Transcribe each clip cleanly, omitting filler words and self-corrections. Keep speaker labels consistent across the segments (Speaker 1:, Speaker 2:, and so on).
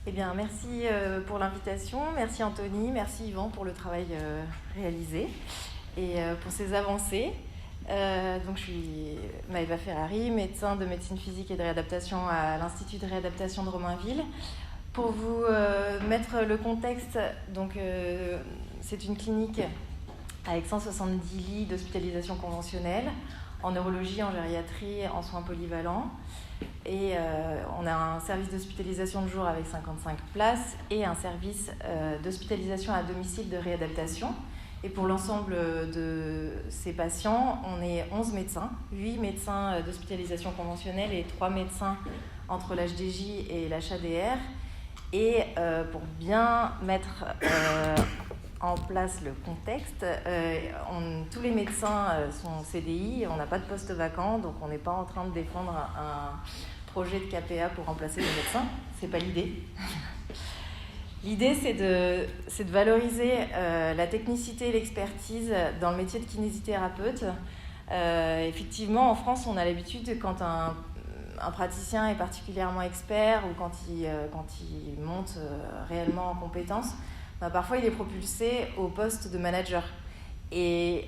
Speaker 1: Eh bien, merci pour l'invitation, merci Anthony, merci Yvan pour le travail réalisé et pour ces avancées. Donc, je suis Maëva Ferrari, médecin de médecine physique et de réadaptation à l'Institut de réadaptation de Romainville. Pour vous mettre le contexte, donc, c'est une clinique avec 170 lits d'hospitalisation conventionnelle en neurologie, en gériatrie, en soins polyvalents. Et on a un service d'hospitalisation de jour avec 55 places et un service d'hospitalisation à domicile de réadaptation. Et pour l'ensemble de ces patients, on est 11 médecins, 8 médecins d'hospitalisation conventionnelle et 3 médecins entre l'HDJ et l'HADR. Et pour bien mettre en place le contexte, tous les médecins sont CDI, on n'a pas de poste vacant, donc on n'est pas en train de défendre un projet de KPA pour remplacer les médecins, c'est pas l'idée. L'idée, c'est de valoriser la technicité et l'expertise dans le métier de kinésithérapeute. Effectivement, en France, on a l'habitude, quand un praticien est particulièrement expert ou quand il monte réellement en compétences, parfois il est propulsé au poste de manager. Et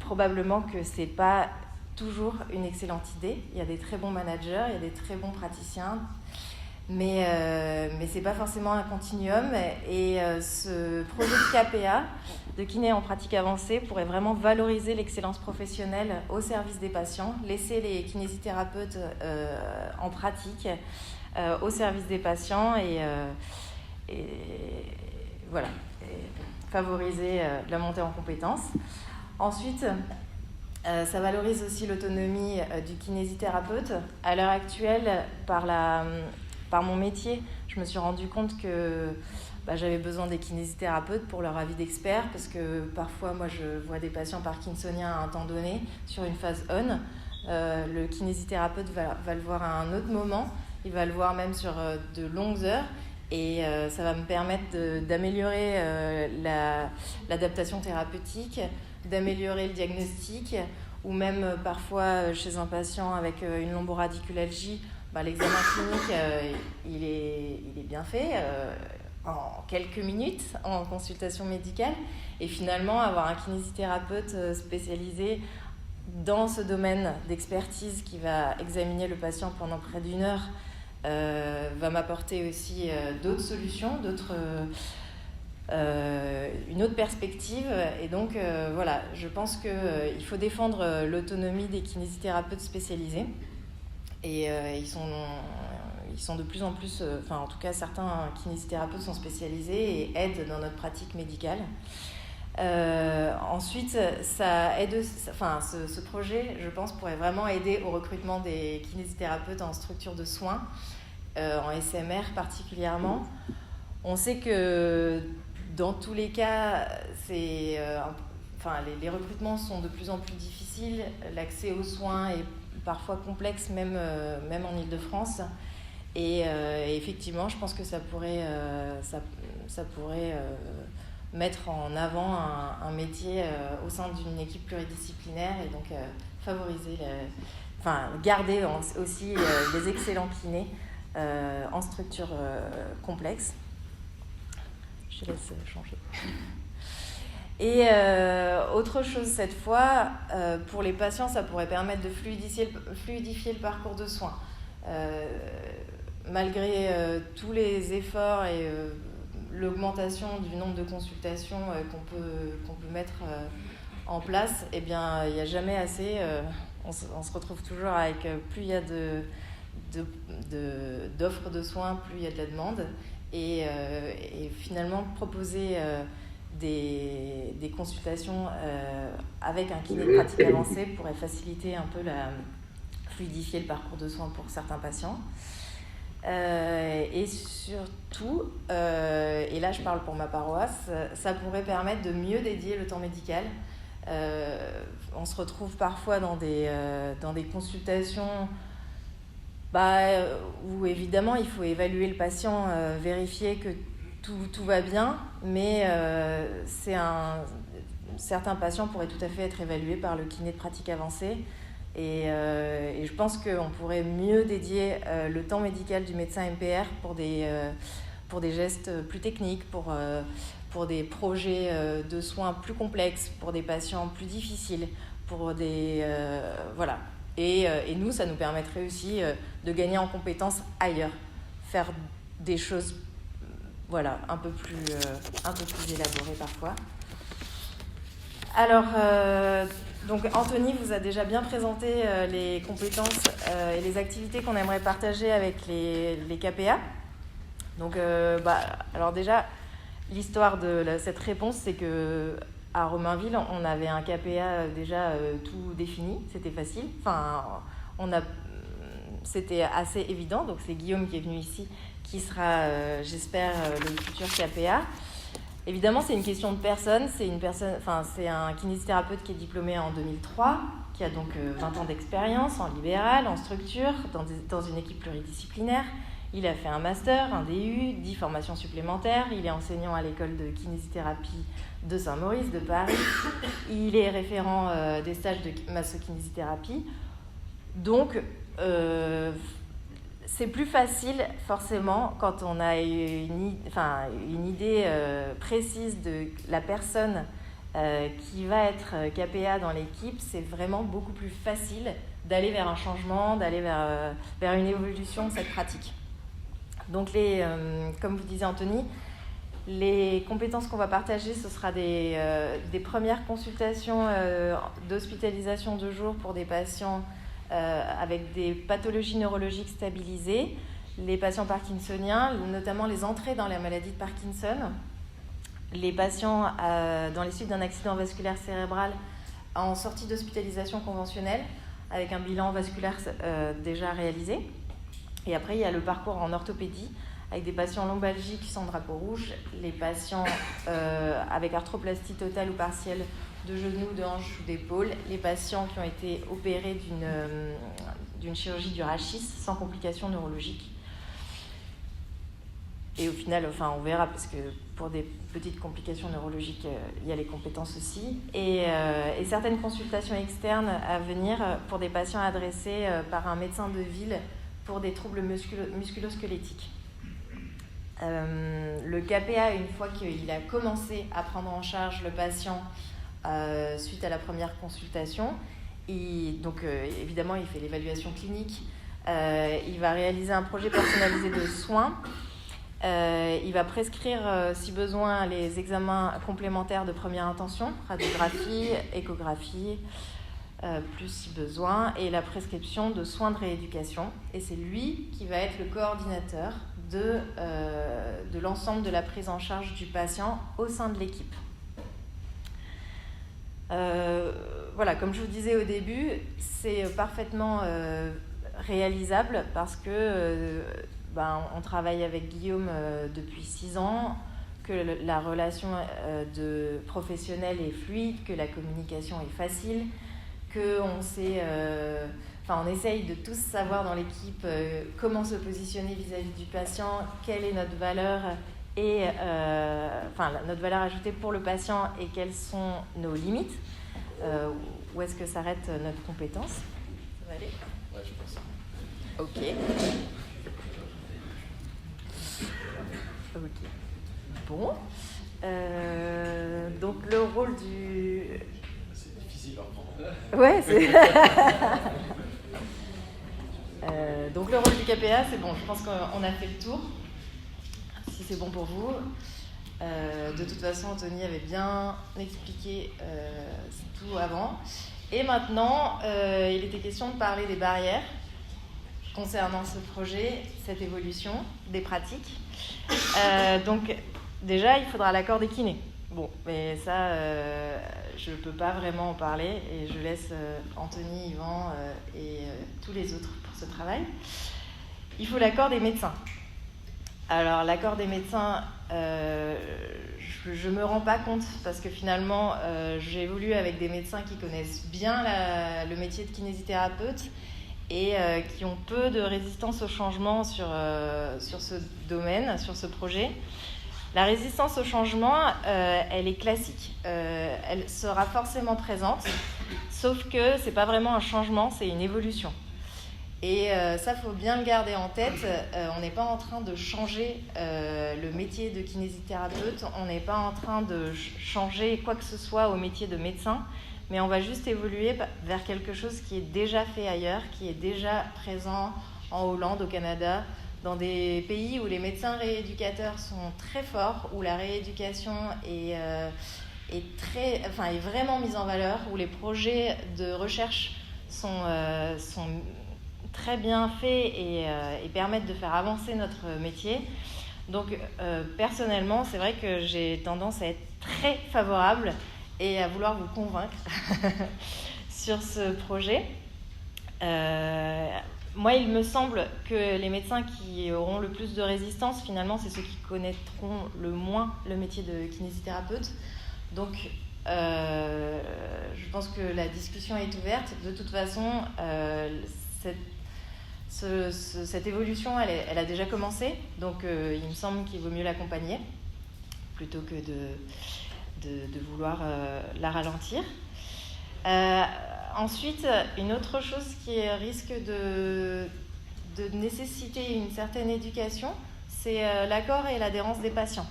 Speaker 1: probablement que c'est pas toujours une excellente idée. Il y a des très bons managers, il y a des très bons praticiens, mais c'est pas forcément un continuum. Et ce projet de KPA, de kiné en pratique avancée, pourrait vraiment valoriser l'excellence professionnelle au service des patients, laisser les kinésithérapeutes en pratique au service des patients et voilà, et favoriser la montée en compétences. Ensuite, ça valorise aussi l'autonomie du kinésithérapeute. À l'heure actuelle, par mon métier, je me suis rendu compte que j'avais besoin des kinésithérapeutes pour leur avis d'expert, parce que parfois, moi, je vois des patients parkinsoniens à un temps donné, sur une phase on. Le kinésithérapeute va le voir à un autre moment, il va le voir même sur de longues heures, et ça va me permettre d'améliorer l'adaptation thérapeutique, d'améliorer le diagnostic, ou même parfois chez un patient avec une lomboradiculalgie, l'examen clinique il est bien fait en quelques minutes en consultation médicale, et finalement avoir un kinésithérapeute spécialisé dans ce domaine d'expertise qui va examiner le patient pendant près d'1 heure va m'apporter aussi d'autres solutions, une autre perspective. Et donc voilà, je pense qu'il faut défendre l'autonomie des kinésithérapeutes spécialisés, et ils sont de plus en plus, en tout cas certains kinésithérapeutes sont spécialisés et aident dans notre pratique médicale. Ensuite, ça aide, ce projet, je pense, pourrait vraiment aider au recrutement des kinésithérapeutes en structure de soins, en SMR particulièrement. On sait que dans tous les cas, les recrutements sont de plus en plus difficiles, l'accès aux soins est parfois complexe, même en Île-de-France. Et effectivement, je pense que ça pourrait mettre en avant un métier au sein d'une équipe pluridisciplinaire, et donc favoriser, garder aussi les excellents kinés en structure complexe. Je laisse changer. Et autre chose cette fois, pour les patients, ça pourrait permettre de fluidifier le parcours de soins. Malgré tous les efforts et l'augmentation du nombre de consultations qu'on peut mettre en place, eh bien, il n'y a jamais assez. On se retrouve toujours avec plus il y a d'offres de soins, plus il y a de la demande. Et finalement, proposer des consultations avec un kiné de pratique avancée pourrait faciliter un peu fluidifier le parcours de soins pour certains patients. Et surtout, et là je parle pour ma paroisse, ça pourrait permettre de mieux dédier le temps médical. On se retrouve parfois dans des consultations où évidemment il faut évaluer le patient, vérifier que tout va bien, mais certains patients pourraient tout à fait être évalués par le kiné de pratique avancée. Et je pense qu'on pourrait mieux dédier le temps médical du médecin MPR pour des gestes plus techniques, pour des projets de soins plus complexes, pour des patients plus difficiles, pour des... voilà. Et nous, ça nous permettrait aussi de gagner en compétences ailleurs, faire des choses voilà, un peu plus élaborées parfois. Alors, donc Anthony vous a déjà bien présenté les compétences et les activités qu'on aimerait partager avec les KPA. Donc, alors déjà, l'histoire de cette réponse, c'est qu'à Romainville, on avait un KPA déjà tout défini, c'était facile. Enfin, c'était assez évident, donc c'est Guillaume qui est venu ici, qui sera, j'espère, le futur KPA. Évidemment, c'est une question de personne. C'est un kinésithérapeute qui est diplômé en 2003, qui a donc 20 ans d'expérience en libéral, en structure, dans une équipe pluridisciplinaire. Il a fait un master, un DU, 10 formations supplémentaires. Il est enseignant à l'école de kinésithérapie de Saint-Maurice, de Paris. Il est référent des stages de massokinésithérapie. Donc, c'est plus facile, forcément, quand on a une idée précise de la personne qui va être KPA dans l'équipe. C'est vraiment beaucoup plus facile d'aller vers un changement, d'aller vers une évolution de cette pratique. Donc, comme vous disait Anthony, les compétences qu'on va partager, ce sera des premières consultations d'hospitalisation de jour pour des patients avec des pathologies neurologiques stabilisées, les patients parkinsoniens, notamment les entrées dans la maladie de Parkinson, les patients dans les suites d'un accident vasculaire cérébral en sortie d'hospitalisation conventionnelle, avec un bilan vasculaire déjà réalisé. Et après, il y a le parcours en orthopédie, avec des patients lombalgiques sans drapeau rouge, les patients avec arthroplastie totale ou partielle de genoux, de hanches ou d'épaules, les patients qui ont été opérés d'une chirurgie du rachis sans complications neurologiques. Et au final, on verra, parce que pour des petites complications neurologiques, il y a les compétences aussi. Et certaines consultations externes à venir pour des patients adressés par un médecin de ville pour des troubles musculo-squelettiques. Le KPA, une fois qu'il a commencé à prendre en charge le patient suite à la première consultation, évidemment, il fait l'évaluation clinique, il va réaliser un projet personnalisé de soins, il va prescrire, si besoin, les examens complémentaires de première intention, radiographie, échographie, plus si besoin, et la prescription de soins de rééducation. Et c'est lui qui va être le coordinateur de l'ensemble de la prise en charge du patient au sein de l'équipe. Voilà, comme je vous disais au début, c'est parfaitement réalisable parce que on travaille avec Guillaume depuis 6 ans, que la relation de professionnel est fluide, que la communication est facile, qu'on sait, on essaye de tous savoir dans l'équipe comment se positionner vis-à-vis du patient, quelle est notre valeur et notre valeur ajoutée pour le patient et quelles sont nos limites, où est-ce que s'arrête notre compétence. Ça va aller ?
Speaker 2: Ouais, je pense.
Speaker 1: Ok. Bon. Donc le rôle du...
Speaker 2: C'est difficile à reprendre.
Speaker 1: Ouais, c'est... donc le rôle du KPA, c'est bon, je pense qu'on a fait le tour. Si c'est bon pour vous. De toute façon, Anthony avait bien expliqué tout avant. Et maintenant, il était question de parler des barrières concernant ce projet, cette évolution, des pratiques. Donc, déjà, il faudra l'accord des kinés. Bon, mais ça, je ne peux pas vraiment en parler et je laisse Anthony, Yvan et tous les autres pour ce travail. Il faut l'accord des médecins. Alors, l'accord des médecins, je ne me rends pas compte parce que finalement, j'ai évolué avec des médecins qui connaissent bien le métier de kinésithérapeute et qui ont peu de résistance au changement sur ce domaine, sur ce projet. La résistance au changement, elle est classique. Elle sera forcément présente, sauf que ce n'est pas vraiment un changement, c'est une évolution. Et ça, il faut bien le garder en tête. On n'est pas en train de changer le métier de kinésithérapeute, on n'est pas en train de changer quoi que ce soit au métier de médecin, mais on va juste évoluer vers quelque chose qui est déjà fait ailleurs, qui est déjà présent en Hollande, au Canada, dans des pays où les médecins rééducateurs sont très forts, où la rééducation est vraiment mise en valeur, où les projets de recherche sont très bien faits et permettent de faire avancer notre métier. Donc personnellement, c'est vrai que j'ai tendance à être très favorable et à vouloir vous convaincre sur ce projet. Moi, il me semble que les médecins qui auront le plus de résistance, finalement, c'est ceux qui connaîtront le moins le métier de kinésithérapeute. Donc, je pense que la discussion est ouverte. De toute façon, cette évolution, elle a déjà commencé. Donc, il me semble qu'il vaut mieux l'accompagner plutôt que de vouloir la ralentir. Ensuite, une autre chose qui risque de nécessiter une certaine éducation, c'est l'accord et l'adhérence des patients.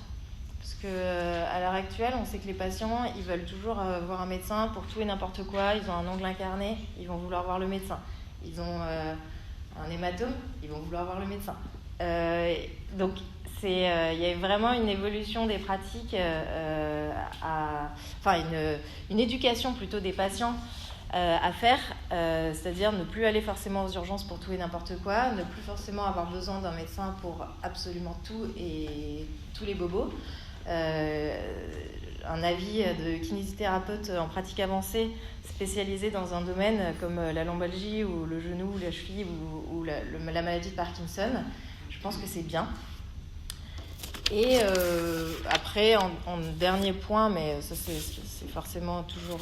Speaker 1: Parce qu'à l'heure actuelle, on sait que les patients, ils veulent toujours voir un médecin pour tout et n'importe quoi. Ils ont un ongle incarné, ils vont vouloir voir le médecin. Ils ont un hématome, ils vont vouloir voir le médecin. Donc, il y a vraiment une évolution des pratiques, une éducation plutôt des patients à faire, c'est-à-dire ne plus aller forcément aux urgences pour tout et n'importe quoi, ne plus forcément avoir besoin d'un médecin pour absolument tout et tous les bobos. Un avis de kinésithérapeute en pratique avancée spécialisé dans un domaine comme la lombalgie ou le genou ou la cheville ou la maladie de Parkinson, je pense que c'est bien. Et après, en dernier point, mais ça c'est forcément toujours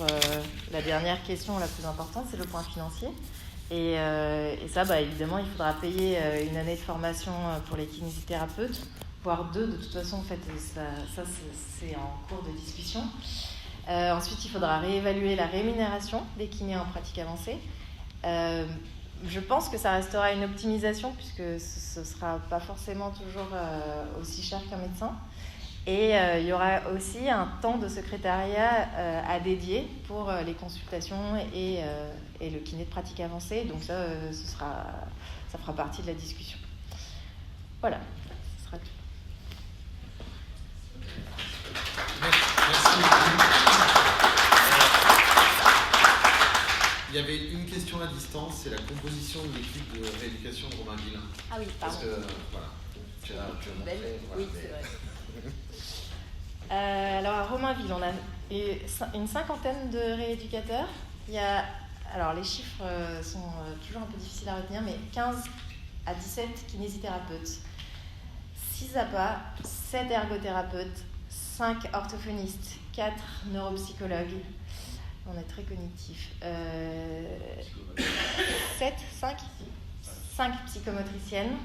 Speaker 1: la dernière question la plus importante, c'est le point financier. Et ça, évidemment, il faudra payer une année de formation pour les kinésithérapeutes, voire 2. De toute façon, en fait, ça c'est en cours de discussion. Ensuite, il faudra réévaluer la rémunération des kinés en pratique avancée. Je pense que ça restera une optimisation puisque ce ne sera pas forcément toujours aussi cher qu'un médecin. Et il y aura aussi un temps de secrétariat à dédier pour les consultations et le kiné de pratique avancée. Donc ça fera partie de la discussion. Voilà, ce sera tout.
Speaker 3: Merci. Il y avait une question à distance, c'est la composition de l'équipe de rééducation de Romainville.
Speaker 1: Ah oui, pardon.
Speaker 3: Parce que, voilà, tu as montré... Voilà,
Speaker 1: oui, c'est vrai. Alors, à Romainville, on a une cinquantaine de rééducateurs. Alors, les chiffres sont toujours un peu difficiles à retenir, mais 15 à 17 kinésithérapeutes, 6 APA, 7 ergothérapeutes, 5 orthophonistes, 4 neuropsychologues. On est très cognitif. 5 psychomotriciennes,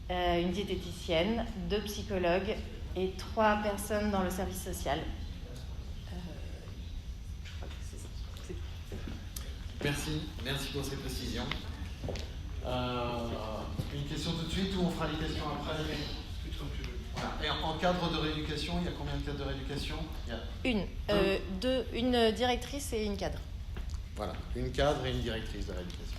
Speaker 1: une diététicienne, 2 psychologues et 3 personnes dans le service social. Je crois que c'est ça.
Speaker 3: Merci pour ces précisions. Une question tout de suite ou on fera les questions après? Voilà. Et en cadre de rééducation, il y a combien de cadres de rééducation?
Speaker 1: Une directrice et une cadre.
Speaker 3: Voilà, une cadre et une directrice de rééducation.